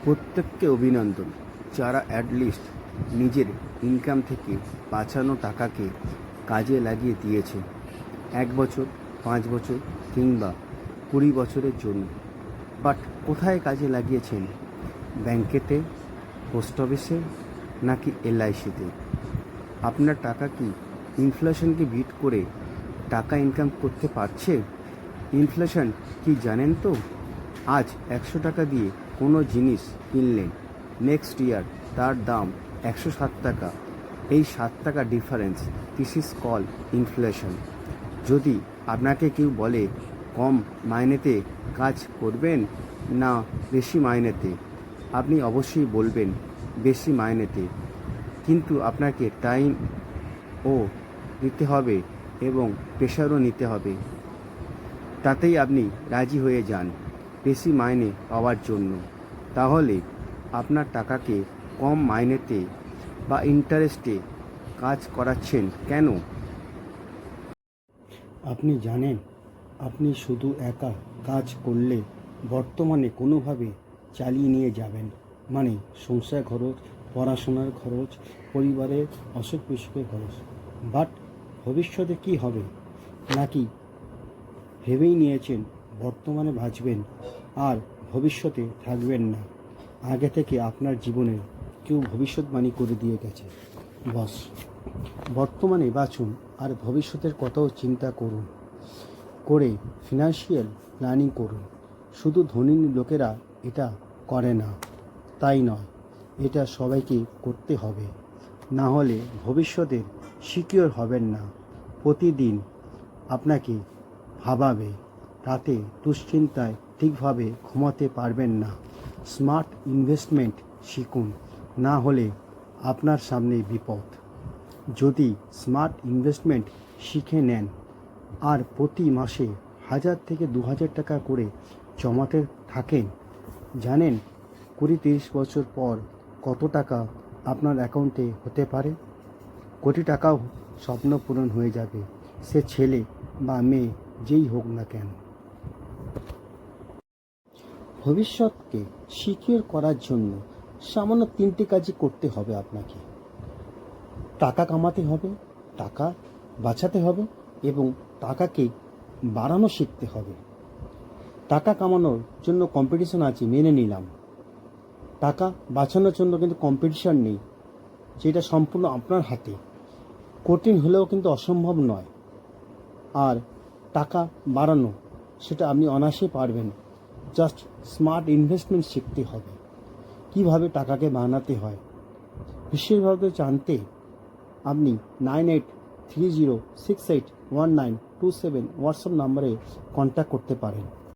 প্রত্যেককে অভিনন্দন যারা অ্যাটলিস্ট নিজের ইনকাম থেকে বাঁচানো টাকাকে কাজে লাগিয়ে দিয়েছে 1 বছর, 5 বছর কিংবা 20 বছরের জন্য। বাট কোথায় কাজে লাগিয়েছেন? ব্যাংকেতে, পোস্ট অফিসে নাকি LICতে? আপনার টাকা কি ইনফ্লেশনকে বিট করে টাকা ইনকাম করতে পারছে? ইনফ্লেশন কি জানেন তো? আজ 100 টাকা দিয়ে কোনো জিনিস কিনলেন, নেক্সট ইয়ার তার দাম 107 টাকা। এই 7 টাকা difference, this is call inflation. যদি আপনাকে কেউ বলে কম মাইনেতে কাজ করবেন না বেশি মাইনেতে, আপনি অবশ্যই বলবেন বেশি মাইনেতে। কিন্তু আপনাকে টাইমও দিতে হবে এবং প্রেশারও নিতে হবে, তাতেই আপনি রাজি হয়ে যান বেশি মাইনে পাওয়ার জন্য। তাহলে আপনার টাকাকে কম মাইনেতে বা ইন্টারেস্টে কাজ করাচ্ছেন কেন? আপনি জানেন আপনি শুধু একা কাজ করলে বর্তমানে কোনোভাবে চালিয়ে নিয়ে যাবেন, মানে সংসার খরচ, পড়াশোনার খরচ, পরিবারের অসুখ বিসুখের খরচ। বাট ভবিষ্যতে কি হবে নাকি ভেবেই নিয়েছেন বর্তমানে বাঁচবেন আর ভবিষ্যতে থাকবেন না? আগে থেকে আপনার জীবনে কেউ ভবিষ্যৎবাণী করে দিয়ে গেছে। বস, বর্তমানে বাঁচুন আর ভবিষ্যতের কথাও চিন্তা করুন, করে ফিনান্সিয়াল প্ল্যানিং করুন। শুধু ধনী লোকেরা এটা করে না তাই নয়, এটা সবাইকে করতে হবে, না হলে ভবিষ্যতে সিকিওর হবেন না। প্রতিদিন আপনাকে ভাবাবে, রাতে দুশ্চিন্তায় ঠিকভাবে ঘুমাতে পারবেন না। স্মার্ট ইনভেস্টমেন্ট শিখুন, না হলে আপনার সামনে বিপদ। যদি স্মার্ট ইনভেস্টমেন্ট শিখে নেন আর প্রতি মাসে 1000 থেকে 2000 টাকা করে জমাতে থাকেন, জানেন 20-30 বছর পর কত টাকা আপনার অ্যাকাউন্টে হতে পারে? কোটি টাকাও স্বপ্ন পূরণ হয়ে যাবে, সে ছেলে বা মেয়ে যেই হোক না কেন। ভবিষ্যৎকে সিকিউর করার জন্য সামান্য 3টে কাজই করতে হবে আপনাকে। টাকা কামাতে হবে, টাকা বাঁচাতে হবে এবং টাকাকে বাড়ানো শিখতে হবে। টাকা কামানোর জন্য কম্পিটিশন আছে মেনে নিলাম, টাকা বাঁচানোর জন্য কিন্তু কম্পিটিশন নেই, যেটা সম্পূর্ণ আপনার হাতে। কঠিন হলেও কিন্তু অসম্ভব নয়। আর টাকা বাড়ানো সেটা আপনি অনায়াসে পারবেন, জাস্ট স্মার্ট ইনভেস্টমেন্ট শিখতে হবে, কিভাবে টাকাকে বানাতে হয়। বিশেষভাবে জানতে আপনি 9830681927 হোয়াটসঅ্যাপ নাম্বারে কন্ট্যাক্ট করতে পারেন।